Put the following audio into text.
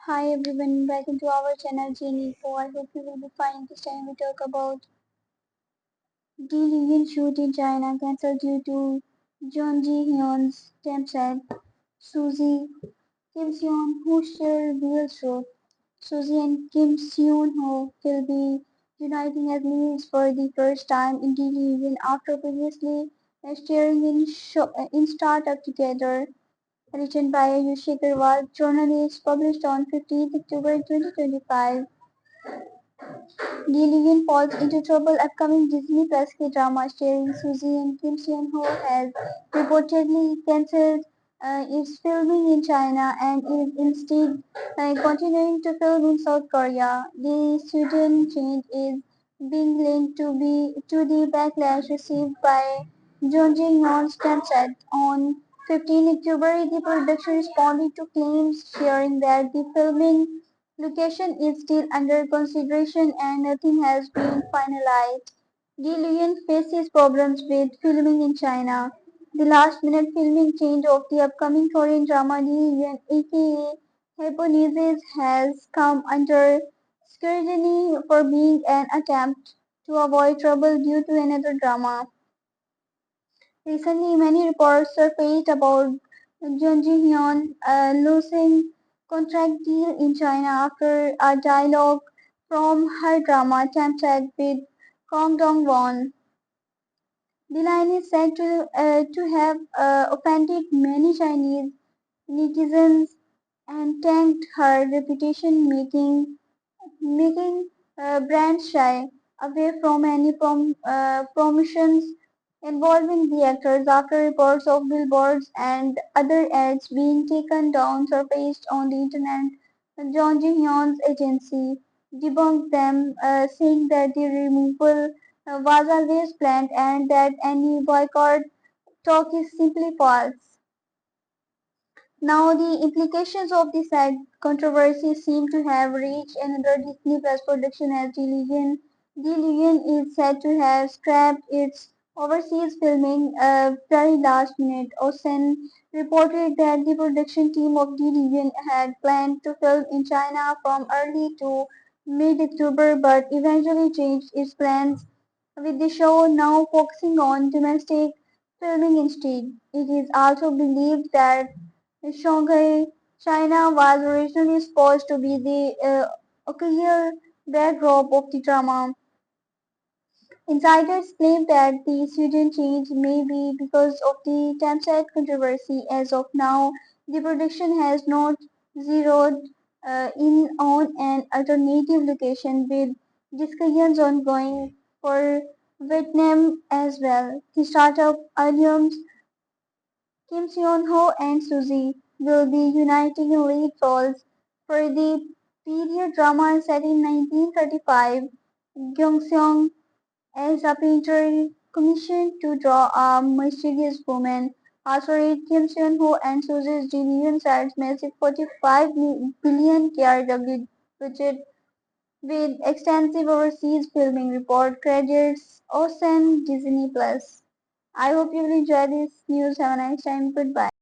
Hi everyone, welcome to our channel Info. I hope you will be fine. This time we talk about Lee shoot in China cancelled due to Jeon Ji Hyun's temp Suzy Kim Seon Ho share real truth. Suzy and Kim Seon Ho will be uniting as leads for the first time in Lee after previously starring in startup together. Written by Ayushi Agarwal, journalist, published on 15th October 2025. Gilligan falls into trouble. Upcoming Disney Plus K-drama starring Suzy and Kim Seon-ho has reportedly cancelled its filming in China and is instead continuing to film in South Korea. The sudden change is being linked to the backlash received by Jung Jin-hyun's website. On 15 October, the production responded to claims sharing that the filming location is still under consideration and nothing has been finalized. Di Lian faces problems with filming in China. The last-minute filming change of the upcoming Korean drama Di Lian aka Hypnosis has come under scrutiny for being an attempt to avoid trouble due to another drama. Recently, many reports surfaced about Jung Ji Hyun losing contract deal in China after a dialogue from her drama Tempted with Kong Dong Won. The line is said to have offended many Chinese netizens and tanked her reputation, making brands shy away from any promotions involving the actors after reports of billboards and other ads being taken down surfaced on the internet. John Ji Hyun's agency debunked them, saying that the removal was always planned and that any boycott talk is simply false. Now, the implications of the said controversy seem to have reached another Disney Plus production as Delusion. Delusion is said to have scrapped its overseas filming very last minute. Osen reported that the production team of Delusion had planned to film in China from early to mid-October but eventually changed its plans, with the show now focusing on domestic filming instead. It is also believed that Shanghai, China was originally supposed to be the occasional backdrop of the drama. Insiders claim that the sudden change may be because of the Thamside controversy. As of now, the production has not zeroed in on an alternative location, with discussions ongoing for Vietnam as well. The startup alliance Kim Seon-ho and Suzy will be uniting in lead roles for the period drama set in 1935. Gyeong-seong as a painter commissioned to draw a mysterious woman. Also read Kim Seon-ho and Suzy's debut sets massive 45 billion KRW budget with extensive overseas filming report credits Ocean Disney Plus. I hope you will enjoy this news. Have a nice time. Goodbye.